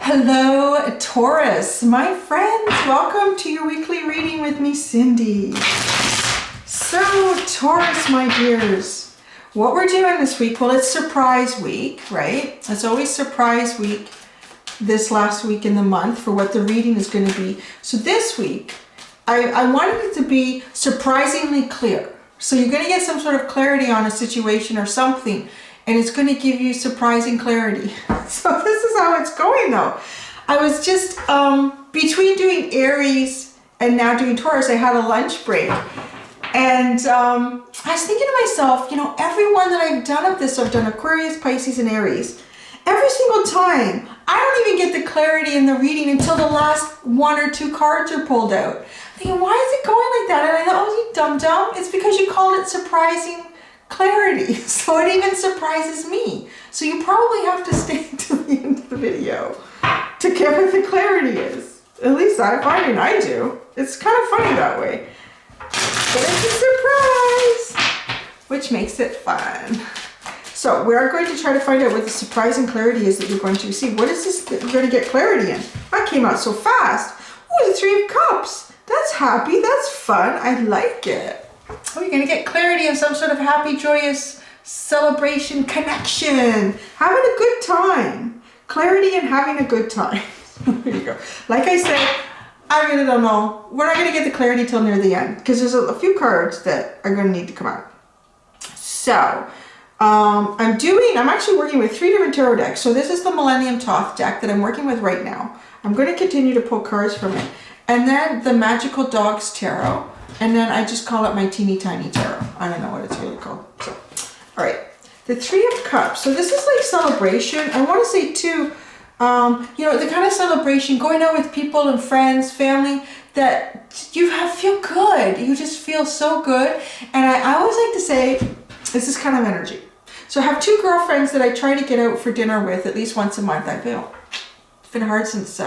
Hello, Taurus, my friends. Welcome to your weekly reading with me, Cindy. So, Taurus, my dears, what we're doing this week, well, it's surprise week, right? It's always surprise week this last week in the month for what the reading is going to be. So this week, I wanted it to be surprisingly clear. So you're going to get some sort of clarity on a situation or something, and it's going to give you surprising clarity. So this is how it's going though. I was just, between doing Aries and now doing Taurus, I had a lunch break. And I was thinking to myself, you know, every one that I've done of this, I've done Aquarius, Pisces, and Aries. Every single time, I don't even get the clarity in the reading until the last one or two cards are pulled out. Thinking, why is it going like that? And I thought, oh, you dum-dum. It's because you called it surprising clarity. So it even surprises me. So you probably have to stay to the end of the video to get what the clarity is. At least I find it, I do. It's kind of funny that way. But it's a surprise, which makes it fun. So we're going to try to find out what the surprising clarity is that you're going to receive. What is this that you're going to get clarity in? That came out so fast. Oh, the Three of Cups. That's happy. That's fun. I like it. Oh, you're going to get clarity in some sort of happy, joyous celebration, connection. Having a good time. Clarity and having a good time. There you go. Like I said, I really don't know. We're not going to get the clarity till near the end because there's a few cards that are going to need to come out. So, I'm actually working with 3 different tarot decks. So this is the Millennium Thoth deck that I'm working with right now. I'm going to continue to pull cards from it. And then the Magical Dogs Tarot. And then I just call it my teeny tiny tarot. I don't know what it's really called. So, all right. The Three of Cups. So this is like celebration. I want to say too, you know, the kind of celebration, going out with people and friends, family, that you feel good. You just feel so good. And I always like to say, this is kind of energy. So I have 2 girlfriends that I try to get out for dinner with at least once a month. I feel it's been hard since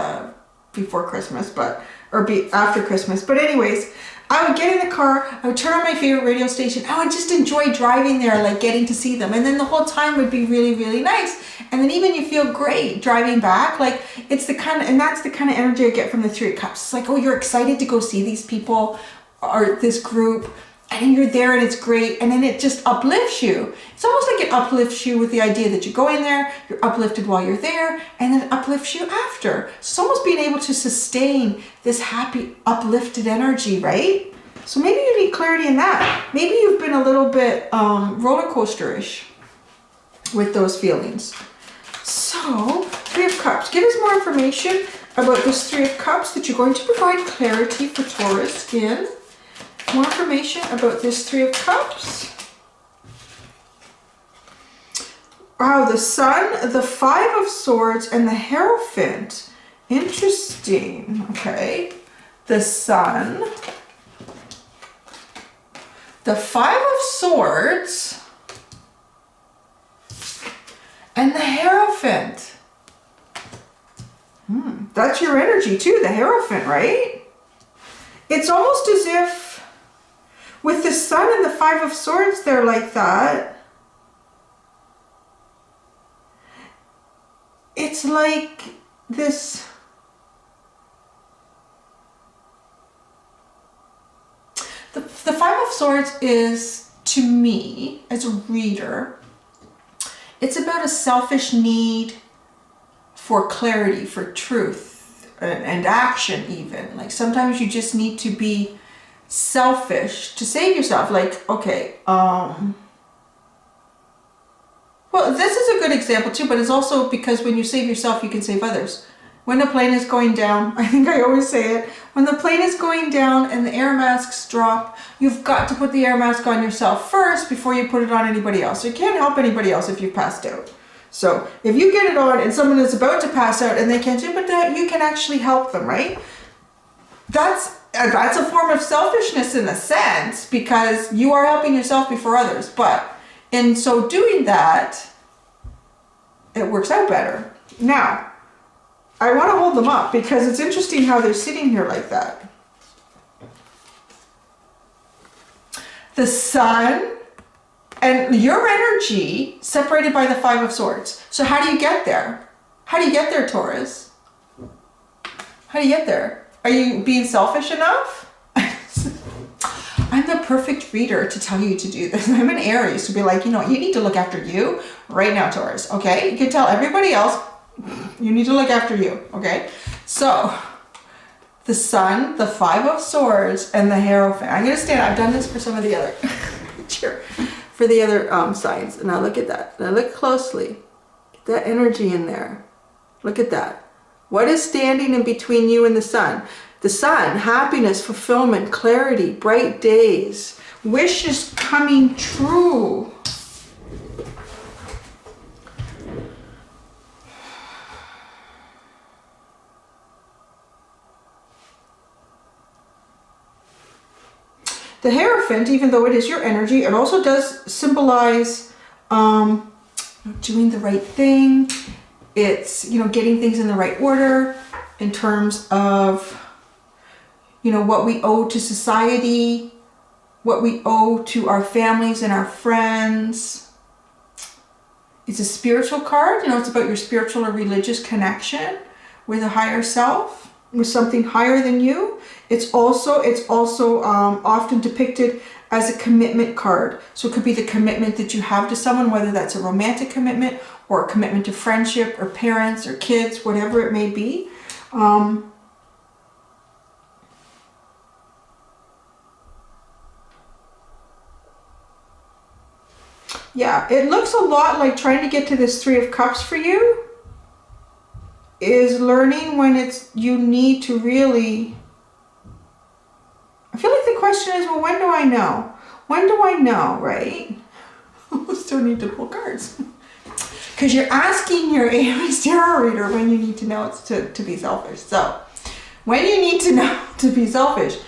before Christmas, after Christmas. But anyways, I would get in the car, I would turn on my favorite radio station. I would just enjoy driving there, like getting to see them. And then the whole time would be really, really nice. And then even you feel great driving back. Like it's the kind of, and that's the kind of energy I get from the Three of Cups. It's like, oh, you're excited to go see these people or this group. And you're there and it's great. And then it just uplifts you. It's almost like it uplifts you with the idea that you go in there, you're uplifted while you're there, and then it uplifts you after. So it's almost being able to sustain this happy, uplifted energy, right? So maybe you need clarity in that. Maybe you've been a little bit roller coaster-ish with those feelings. So, Three of Cups. Give us more information about this Three of Cups that you're going to provide clarity for Taurus in. More information about this Three of Cups. Wow, the Sun, the Five of Swords, and the Hierophant. Interesting. Okay. The Sun, the Five of Swords, and the Hierophant. That's your energy too, the Hierophant, right? It's almost as if with the Sun and the Five of Swords there like that, it's like this, the Five of Swords is, to me, as a reader, it's about a selfish need for clarity, for truth, and action even. Like sometimes you just need to be selfish to save yourself. Like, okay, well, this is a good example too, but it's also because when you save yourself, you can save others. When the plane is going down, I think I always say it, when the plane is going down and the air masks drop, you've got to put the air mask on yourself first before you put it on anybody else. You can't help anybody else if you've passed out. So if you get it on and someone is about to pass out and they can't do it, but that you can actually help them, right? That's a form of selfishness in a sense, because you are helping yourself before others. But in so doing that, it works out better. Now, I want to hold them up because it's interesting how they're sitting here like that. The Sun and your energy separated by the Five of Swords. So how do you get there? How do you get there, Taurus? How do you get there? Are you being selfish enough? I'm the perfect reader to tell you to do this. I'm an Aries to be like, you know, you need to look after you right now, Taurus, okay? You can tell everybody else, you need to look after you, okay? So, the Sun, the Five of Swords, and the Hierophant. I'm going to stand, I've done this for some of the other, for the other signs. Now look at that. Now look closely. Get that energy in there. Look at that. What is standing in between you and the Sun? The Sun, happiness, fulfillment, clarity, bright days, wishes coming true. The Hierophant, even though it is your energy, it also does symbolize doing the right thing. It's, you know, getting things in the right order in terms of, you know, what we owe to society, what we owe to our families and our friends. It's a spiritual card. You know, it's about your spiritual or religious connection with a higher self, with something higher than you. It's also often depicted as a commitment card. So it could be the commitment that you have to someone, whether that's a romantic commitment or a commitment to friendship or parents or kids, whatever it may be. Yeah, it looks a lot like trying to get to this Three of Cups for you is learning when it's, you need to really, I feel like the question is, well, when do I know? When do I know, right? Still need to pull cards. Because you're asking your Aries tarot reader when you need to know it's to be selfish. So, when you need to know to be selfish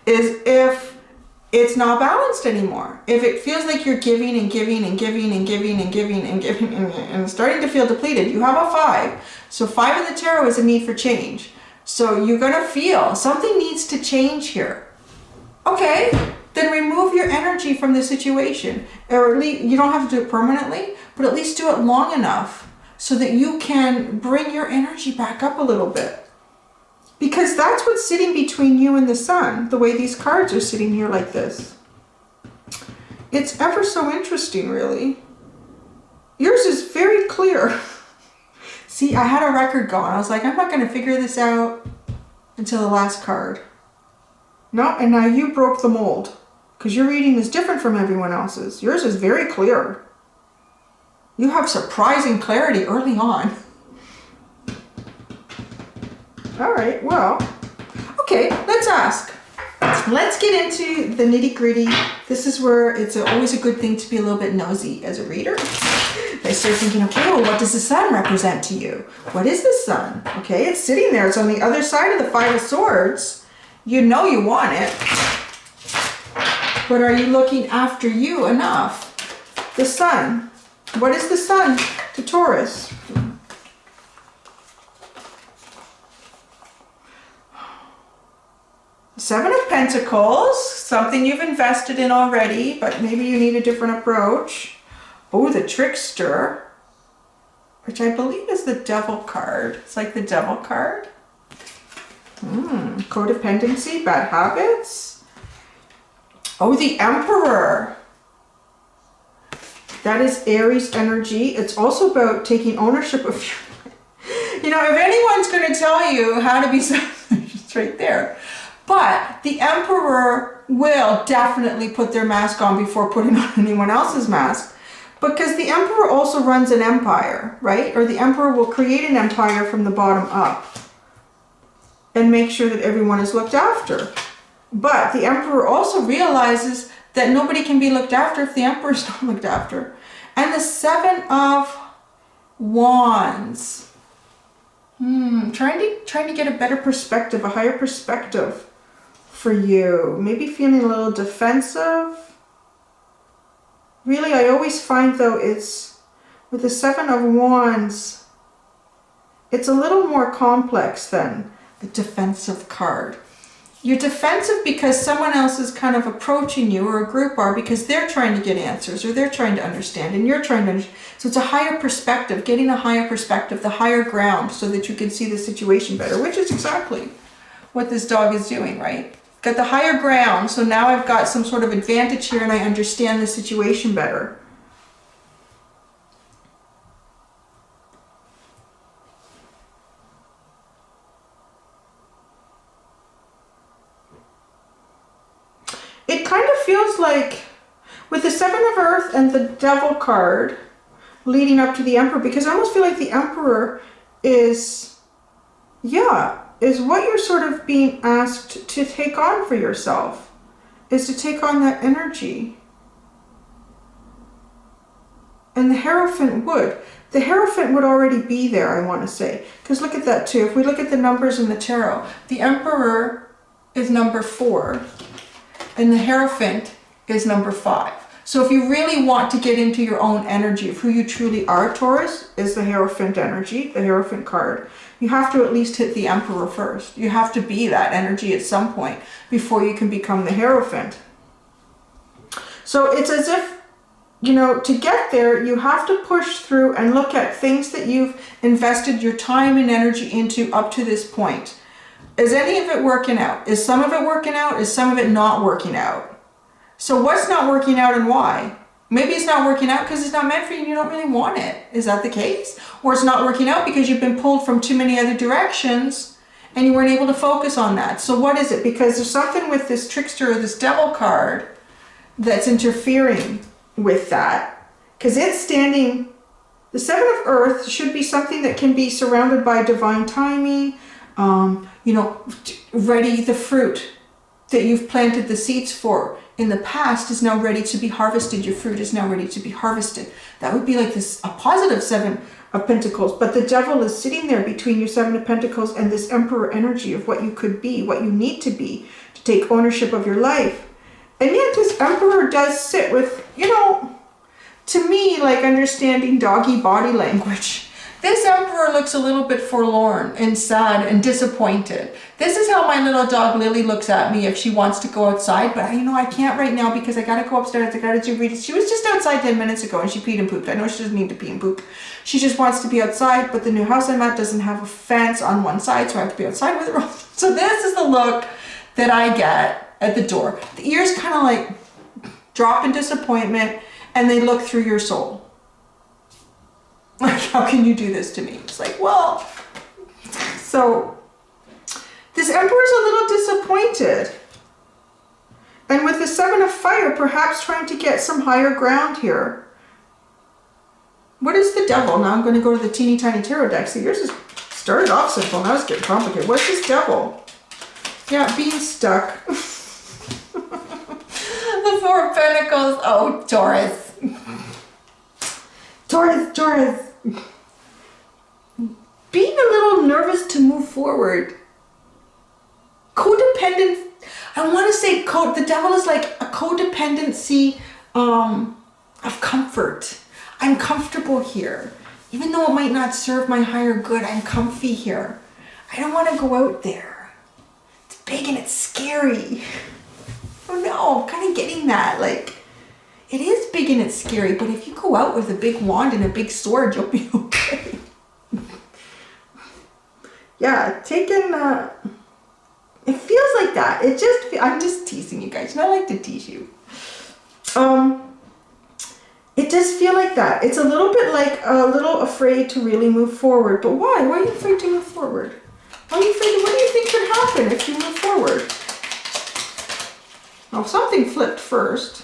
is if it's not balanced anymore. If it feels like you're giving and giving and giving and giving and giving and giving and starting to feel depleted. You have a 5. So 5 in the tarot is a need for change. So you're going to feel something needs to change here. Okay, then remove your energy from the situation. Or at least, you don't have to do it permanently, but at least do it long enough so that you can bring your energy back up a little bit. Because that's what's sitting between you and the Sun, the way these cards are sitting here like this. It's ever so interesting, really. Yours is very clear. See, I had a record going. I was like, I'm not going to figure this out until the last card. No, and now you broke the mold. Because your reading is different from everyone else's. Yours is very clear. You have surprising clarity early on. All right, well, okay, let's ask. Let's get into the nitty gritty. This is where it's always a good thing to be a little bit nosy as a reader. I start thinking, okay, well, what does the Sun represent to you? What is the Sun? Okay, it's sitting there. It's on the other side of the Five of Swords. You know you want it. But are you looking after you enough? The Sun. What is the Sun to Taurus? Seven of Pentacles, something you've invested in already, but maybe you need a different approach. Oh, the Trickster, which I believe is the Devil card. It's like the Devil card. Codependency, bad habits. Oh, the Emperor. That is Aries energy. It's also about taking ownership of your... You know, if anyone's going to tell you how to be selfish, it's right there. But the Emperor will definitely put their mask on before putting on anyone else's mask. Because the Emperor also runs an empire, right? Or the Emperor will create an empire from the bottom up and make sure that everyone is looked after. But the Emperor also realizes that nobody can be looked after if the Emperor is not looked after. And the Seven of Wands. Trying to get a better perspective, a higher perspective for you. Maybe feeling a little defensive. Really, I always find though it's with the Seven of Wands, it's a little more complex than a defensive card. You're defensive because someone else is kind of approaching you, or a group are, because they're trying to get answers or they're trying to understand and you're trying to understand. So it's a higher perspective, getting a higher perspective, the higher ground, so that you can see the situation better, which is exactly what this dog is doing, right? Got the higher ground, so now I've got some sort of advantage here and I understand the situation better. It kind of feels like with the Seven of Earth and the Devil card leading up to the Emperor, because I almost feel like the Emperor is, yeah, is what you're sort of being asked to take on for yourself, is to take on that energy. And the Hierophant would. The Hierophant would already be there, I want to say. Because look at that too. If we look at the numbers in the tarot, the Emperor is number 4 and the Hierophant is number 5. So if you really want to get into your own energy of who you truly are, Taurus, is the Hierophant energy, the Hierophant card. You have to at least hit the Emperor first. You have to be that energy at some point before you can become the Hierophant. So it's as if, you know, to get there, you have to push through and look at things that you've invested your time and energy into up to this point. Is any of it working out? Is some of it working out? Is some of it not working out? So what's not working out and why? Maybe it's not working out because it's not meant for you and you don't really want it. Is that the case? Or it's not working out because you've been pulled from too many other directions and you weren't able to focus on that. So what is it? Because there's something with this Trickster or this Devil card that's interfering with that. Because it's standing, the Seven of Earth should be something that can be surrounded by divine timing, you know, ready, the fruit that you've planted the seeds for in the past is now ready to be harvested. Your fruit is now ready to be harvested. That would be like this, a positive Seven of Pentacles. But the Devil is sitting there between your Seven of Pentacles and this Emperor energy of what you could be, what you need to be to take ownership of your life. And yet this Emperor does sit with, you know, to me, like understanding doggy body language. This Emperor looks a little bit forlorn and sad and disappointed. This is how my little dog Lily looks at me if she wants to go outside, but you know, I can't right now because I gotta go upstairs, I gotta do readings. She was just outside 10 minutes ago and she peed and pooped. I know she doesn't need to pee and poop. She just wants to be outside, but the new house I'm at doesn't have a fence on one side, so I have to be outside with her. So this is the look that I get at the door. The ears kind of like drop in disappointment and they look through your soul. Like, how can you do this to me? It's like, well, so this Emperor's a little disappointed. And with the Seven of Fire, perhaps trying to get some higher ground here. What is the Devil? Now I'm going to go to the teeny tiny tarot deck. See, yours is started off simple. Now it's getting complicated. What's this Devil? Yeah, being stuck. The Four of Pentacles. Oh, Taurus. Taurus. Being a little nervous to move forward. Codependent. I want to say the Devil is like a codependency of comfort. I'm comfortable here. Even though it might not serve my higher good, I'm comfy here. I don't want to go out there. It's big and it's scary. Oh no, I'm kind of getting that. Like, it is big and it's scary, but if you go out with a big wand and a big sword, you'll be okay. Yeah, it feels like that. I'm just teasing you guys, and I like to tease you. It does feel like that. It's a little bit like a little afraid to really move forward. But why? Why are you afraid to move forward? Why are you afraid? What do you think could happen if you move forward? Well, something flipped first.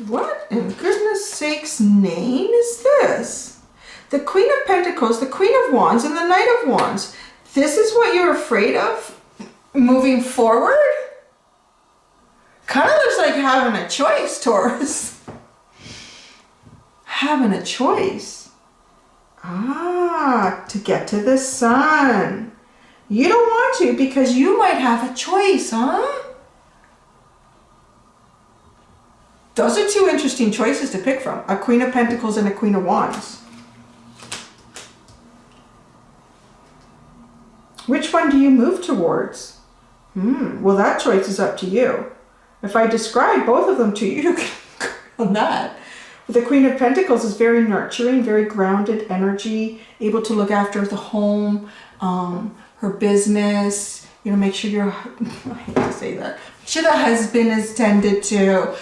What in goodness sakes name is this? The Queen of Pentacles, the Queen of Wands, and the Knight of Wands. This is what you're afraid of moving forward? Kind of looks like having a choice, Taurus. Having a choice. To get to the sun. You don't want to because you might have a choice, huh? Those are two interesting choices to pick from. A Queen of Pentacles and a Queen of Wands. Which one do you move towards? Well, that choice is up to you. If I describe both of them to you, you can go on that. The Queen of Pentacles is very nurturing, very grounded energy, able to look after the home, her business, you know, make sure your, I hate to say that, make sure the husband is tended to,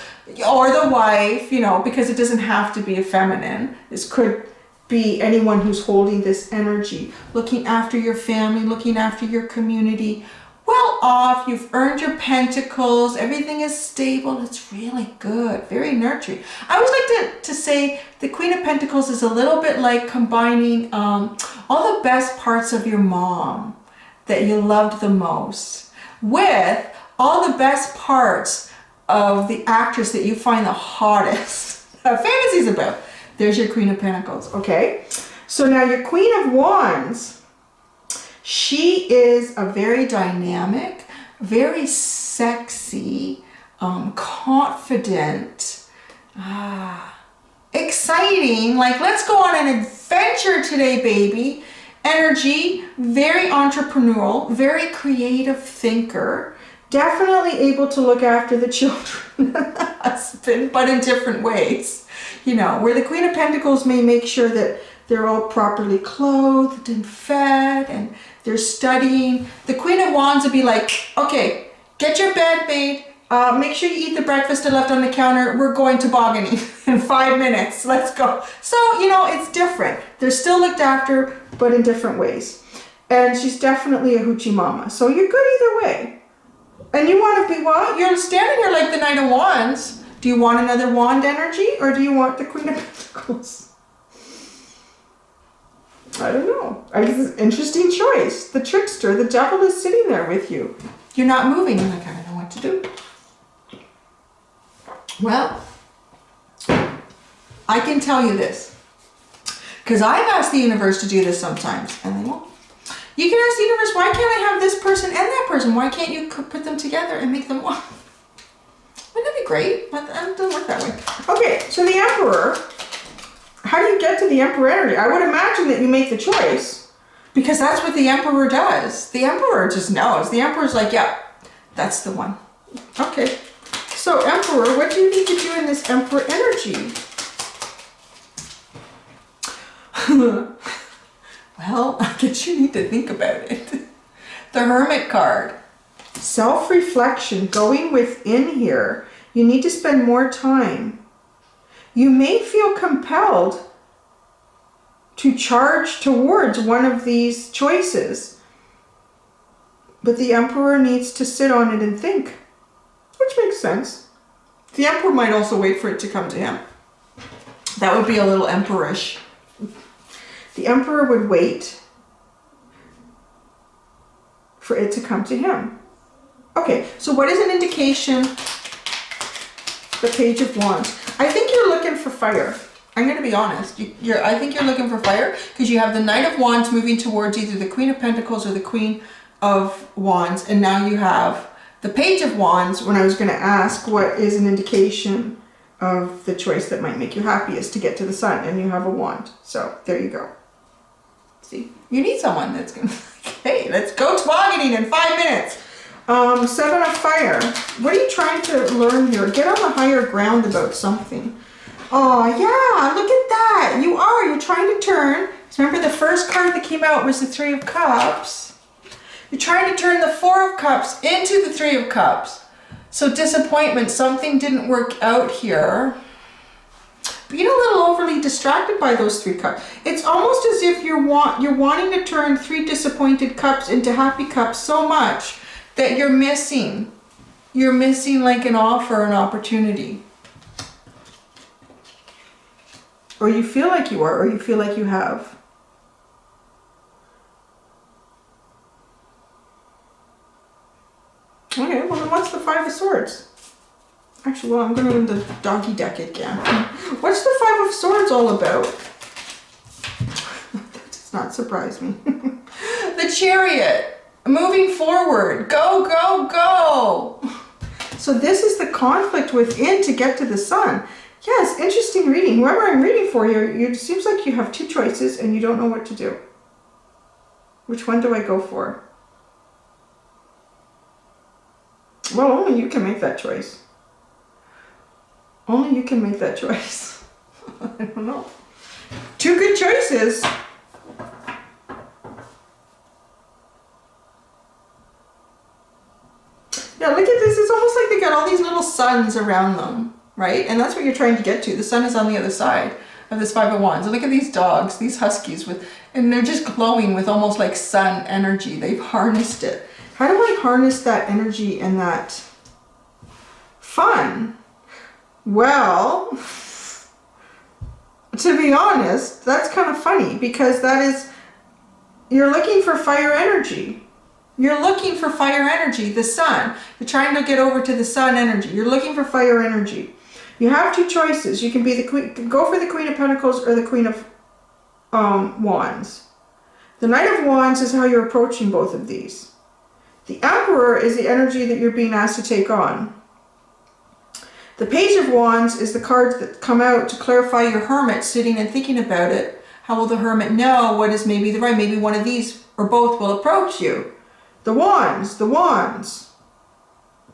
or the wife, you know, because it doesn't have to be a feminine. This could be anyone who's holding this energy, looking after your family, looking after your community. Well off, you've earned your pentacles, everything is stable, it's really good, very nurturing. I always like to say the Queen of Pentacles is a little bit like combining all the best parts of your mom that you loved the most with all the best parts of the actress that you find the hottest fantasies about. There's your Queen of Pentacles, okay? So now your Queen of Wands, she is a very dynamic, very sexy, confident, exciting, like let's go on an adventure today, baby. Energy, very entrepreneurial, very creative thinker, definitely able to look after the children and the husband, but in different ways. You know, where the Queen of Pentacles may make sure that they're all properly clothed and fed and they're studying. The Queen of Wands would be like, okay, get your bed made. Make sure you eat the breakfast I left on the counter. We're going tobogganing in 5 minutes. Let's go. So, you know, it's different. They're still looked after, but in different ways. And she's definitely a hoochie mama. So you're good either way. And you want to be what? You're standing here like the Knight of Wands. Do you want another wand energy or do you want the Queen of Pentacles? I don't know. It's an interesting choice. The trickster, the devil is sitting there with you. You're not moving. You're like, I don't know what to do. Well, I can tell you this, because I've asked the universe to do this sometimes, and they won't. You can ask the universe, why can't I have this person and that person? Why can't you put them together and make them one? Wouldn't that be great? But it doesn't work that way. Okay, so the Emperor, how do you get to the Emperor energy? I would imagine that you make the choice, because that's what the Emperor does. The Emperor just knows. The Emperor's like, yeah, that's the one. Okay. So Emperor, what do you need to do in this Emperor energy? Well, I guess you need to think about it. The Hermit card. Self-reflection, going within here. You need to spend more time. You may feel compelled to charge towards one of these choices, but the Emperor needs to sit on it and think. Which makes sense. The Emperor might also wait for it to come to him. That would be a little Emperorish. The Emperor would wait for it to come to him. Okay, so what is an indication? The Page of Wands. I think you're looking for fire. I'm going to be honest. I think you're looking for fire because you have the Knight of Wands moving towards either the Queen of Pentacles or the Queen of Wands, and now you have the Page of Wands. When I was going to ask what is an indication of the choice that might make you happiest to get to the sun, and you have a wand. So there you go. See, you need someone that's going to, hey, let's go tobogganing in 5 minutes. 7 of Fire. What are you trying to learn here? Get on the higher ground about something. Oh yeah, look at that. You're trying to turn. Remember the first card that came out was the 3 of Cups. You're trying to turn the 4 of Cups into the 3 of Cups. So disappointment, something didn't work out here. Being a little overly distracted by those 3 cups. It's almost as if you're wanting to turn 3 disappointed cups into happy cups so much that you're missing. You're missing like an offer, an opportunity. Or you feel like you are, or you feel like you have. Okay, well then what's the 5 of Swords? Actually, well, I'm going to learn the doggy deck again. What's the 5 of Swords all about? That does not surprise me. The Chariot. Moving forward. Go, go, go. So this is the conflict within to get to the sun. Yes, interesting reading. Whoever I'm reading for here, it seems like you have 2 choices and you don't know what to do. Which one do I go for? Well, only you can make that choice. Only you can make that choice. I don't know. Two good choices. Yeah, look at this. It's almost like they got all these little suns around them, right? And that's what you're trying to get to. The sun is on the other side of this Five of Wands. And look at these dogs, these huskies, and they're just glowing with almost like sun energy. They've harnessed it. How do I harness that energy and that fun? Well, to be honest, that's kind of funny because that is, you're looking for fire energy. You're looking for fire energy, the sun. You're trying to get over to the sun energy. You're looking for fire energy. You have two choices. You can be the queen, go for the Queen of Pentacles or the Queen of Wands. The Knight of Wands is how you're approaching both of these. The Emperor is the energy that you're being asked to take on. The Page of Wands is the cards that come out to clarify your Hermit sitting and thinking about it. How will the Hermit know what is maybe the right? Maybe one of these or both will approach you. The Wands.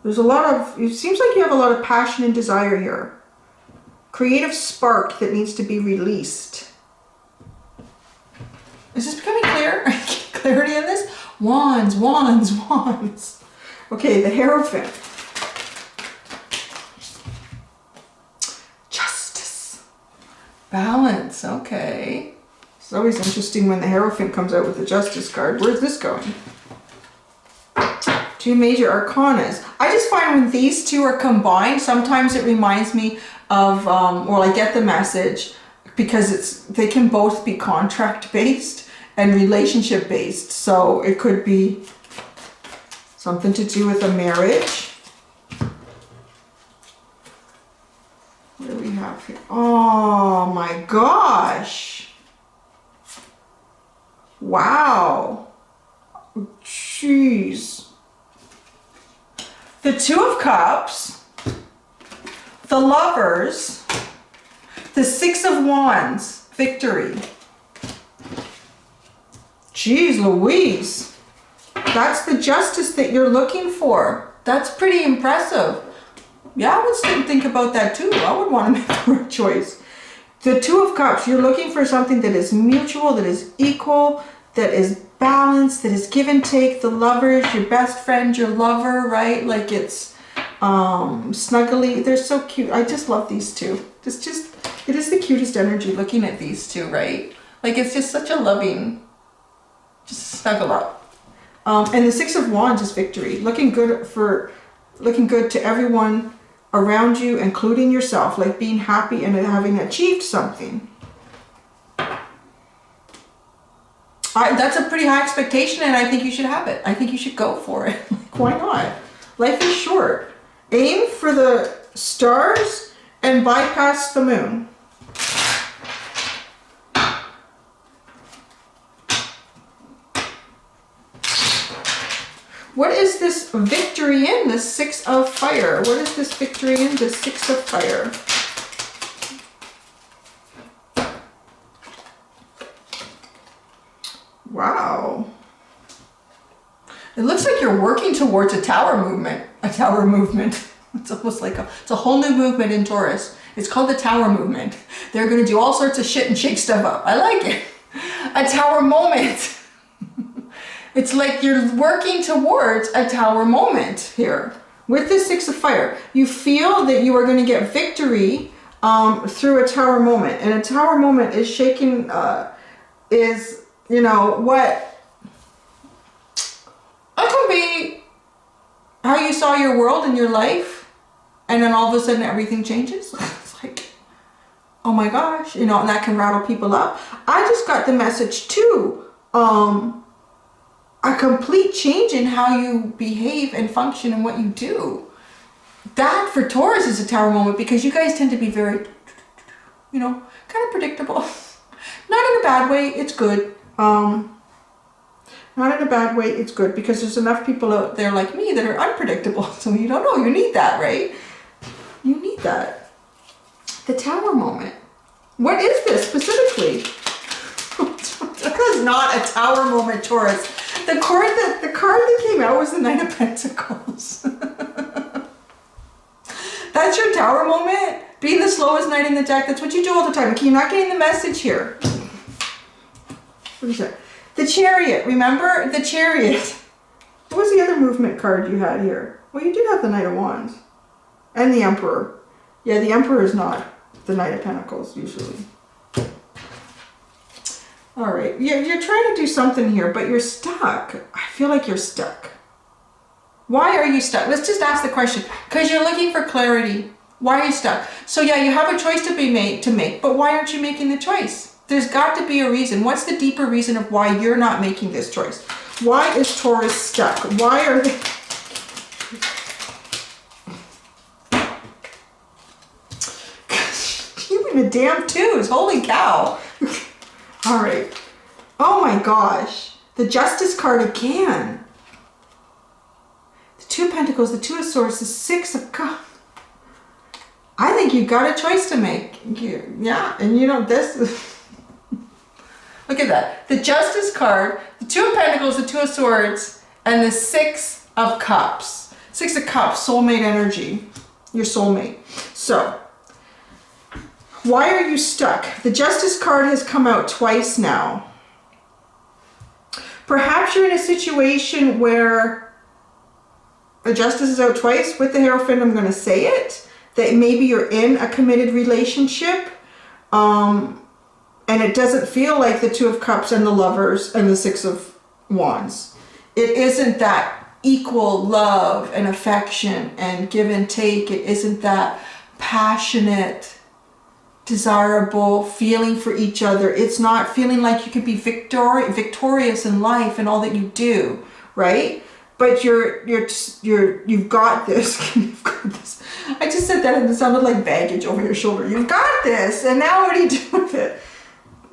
There's a lot of, it seems like you have a lot of passion and desire here. Creative spark that needs to be released. Is this becoming clear? Clarity in this? Wands. Okay, the Hierophant. Justice. Balance, okay. It's always interesting when the Hierophant comes out with the Justice card. Where's this going? Two major arcanas. I just find when these two are combined, sometimes it reminds me of, well, I get the message because they can both be contract based and relationship based. So it could be something to do with a marriage. What do we have here? Oh my gosh. Wow. Jeez. The Two of Cups, the Lovers, the Six of Wands, victory. Jeez Louise, that's the justice that you're looking for. That's pretty impressive. Yeah, I would think about that too. I would want to make the right choice. The Two of Cups, you're looking for something that is mutual, that is equal, that is balanced, that is give and take. The Lovers, your best friend, your lover, right? Like it's snuggly. They're so cute. I just love these two. It is the cutest energy looking at these two, right? Like it's just such a loving, just snuggle up. And the Six of Wands is victory. Looking good to everyone around you, including yourself, like being happy and having achieved something. That's a pretty high expectation, and I think you should have it. I think you should go for it. Why not? Life is short. Aim for the stars and bypass the moon. What is this victory in? The Six of Fire. What is this victory in? The Six of Fire. Wow. It looks like you're working towards a tower movement. A tower movement. It's almost like it's a whole new movement in Taurus. It's called the tower movement. They're going to do all sorts of shit and shake stuff up. I like it. A tower moment. It's like you're working towards a tower moment here. With the Six of Fire, you feel that you are going to get victory through a tower moment. And a tower moment is shaking, you know, what? It could be how you saw your world and your life, and then all of a sudden everything changes. It's like, oh my gosh, you know, and that can rattle people up. I just got the message too. A complete change in how you behave and function and what you do. That for Taurus is a tower moment because you guys tend to be very, you know, kind of predictable. Not in a bad way, it's good. Not in a bad way, it's good because there's enough people out there like me that are unpredictable. So you don't know, you need that, right? You need that. The tower moment. What is this specifically? This is not a tower moment, Taurus. The card that came out was the Knight of Pentacles. That's your tower moment? Being the slowest knight in the deck, that's what you do all the time. Okay, you're not getting the message here. What is that? The Chariot, remember? The Chariot. What was the other movement card you had here? Well, you did have the Knight of Wands. And the Emperor. Yeah, the Emperor is not the Knight of Pentacles, usually. All right, you're trying to do something here, but you're stuck. I feel like you're stuck. Why are you stuck? Let's just ask the question. Because you're looking for clarity. Why are you stuck? So yeah, you have a choice to make, but why aren't you making the choice? There's got to be a reason. What's the deeper reason of why you're not making this choice? Why is Taurus stuck? Why are they... You in the damn twos. Holy cow. All right. Oh my gosh. The Justice card again. The Two of Pentacles, the Two of Swords, the Six of Cups. I think you've got a choice to make. Yeah, and you know this. Look at that. The Justice card, the Two of Pentacles, the Two of Swords, and the Six of Cups. Six of Cups, soulmate energy. Your soulmate. So, why are you stuck? The Justice card has come out twice now. Perhaps you're in a situation where the Justice is out twice. With the Hierophant, I'm going to say it. That maybe you're in a committed relationship. And it doesn't feel like the Two of Cups and the Lovers and the Six of Wands. It isn't that equal love and affection and give and take. It isn't that passionate, desirable feeling for each other. It's not feeling like you can be victorious in life and all that you do, right? But you've got this. You've got this. I just said that and it sounded like baggage over your shoulder. You've got this, and now what do you do with it?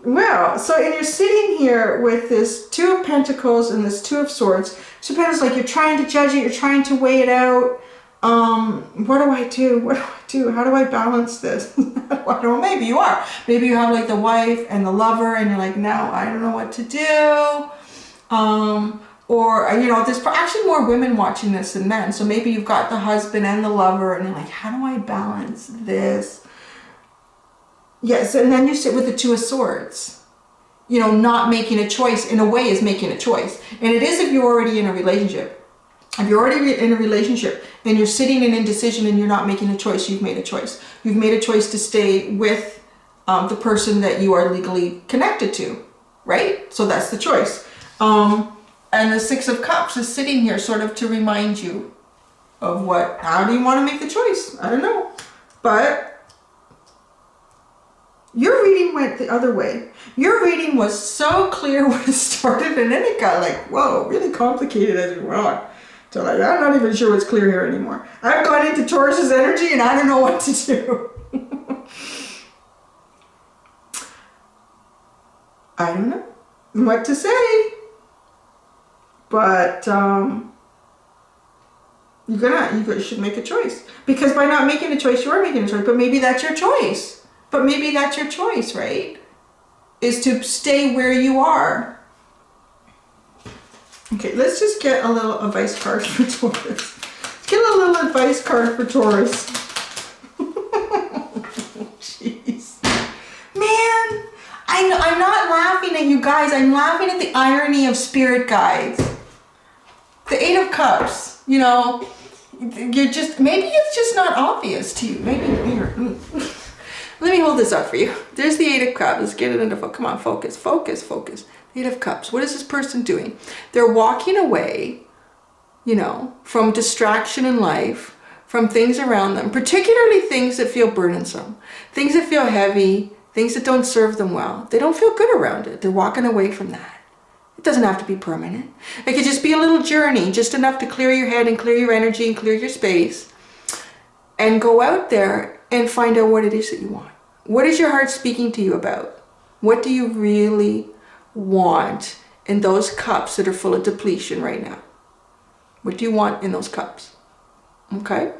Well, so and you're sitting here with this Two of Pentacles and this Two of Swords. So it's like you're trying to judge it, you're trying to weigh it out. What do I do? What do I do? How do I balance this? I don't know. Maybe you are. Maybe you have like the wife and the lover and you're like, no, I don't know what to do. Or, you know, there's actually more women watching this than men. So maybe you've got the husband and the lover and you're like, how do I balance this? Yes, and then you sit with the Two of Swords. You know, not making a choice in a way is making a choice. And it is if you're already in a relationship. If you're already in a relationship and you're sitting in indecision and you're not making a choice, you've made a choice. You've made a choice to stay with the person that you are legally connected to, right? So that's the choice. And the Six of Cups is sitting here sort of to remind you of how do you want to make the choice? I don't know. But your reading went the other way. Your reading was so clear when it started and then it got like, whoa, really complicated as we went on. So like, I'm not even sure what's clear here anymore. I've gone into Taurus's energy and I don't know what to do. I don't know what to say. But you should make a choice. Because by not making a choice, you are making a choice. But maybe that's your choice. But maybe that's your choice, right? Is to stay where you are. Okay, let's just get a little advice card for Taurus. Let's get a little advice card for Taurus. Jeez. Man, I'm not laughing at you guys. I'm laughing at the irony of spirit guides. The Eight of Cups, you know, maybe it's just not obvious to you. Maybe here. Let me hold this up for you. There's the Eight of Cups. Let's get it into focus. Come on, focus, focus, focus. Eight of Cups. What is this person doing? They're walking away, you know, from distraction in life, from things around them, particularly things that feel burdensome, things that feel heavy, things that don't serve them well. They don't feel good around it. They're walking away from that. It doesn't have to be permanent. It could just be a little journey, just enough to clear your head and clear your energy and clear your space and go out there and find out what it is that you want. What is your heart speaking to you about? What do you really want in those cups that are full of depletion right now? What do you want in those cups? Okay?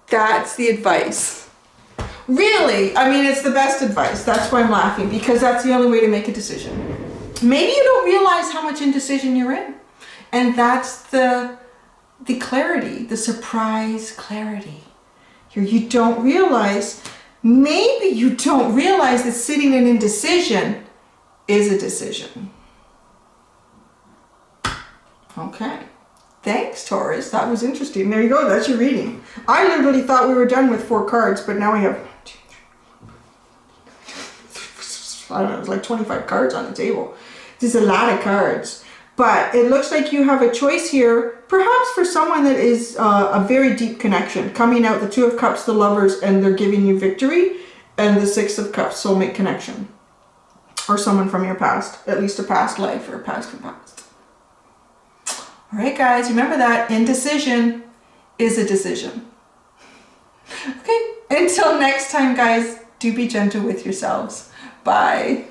That's the advice. Really, I mean, it's the best advice. That's why I'm laughing, because that's the only way to make a decision. Maybe you don't realize how much indecision you're in. And that's the clarity, the surprise clarity. Here, you don't realize maybe you don't realize that sitting in indecision is a decision. Okay. Thanks, Taurus. That was interesting. There you go. That's your reading. I literally thought we were done with 4 cards, but now we have, I don't know, it's like 25 cards on the table. There's a lot of cards. But it looks like you have a choice here, perhaps for someone that is a very deep connection. Coming out the 2 of Cups, the Lovers, and they're giving you victory. And the 6 of Cups, soulmate connection. Or someone from your past, at least a past life or a past. All right, guys, remember that indecision is a decision. Okay, until next time, guys, do be gentle with yourselves. Bye.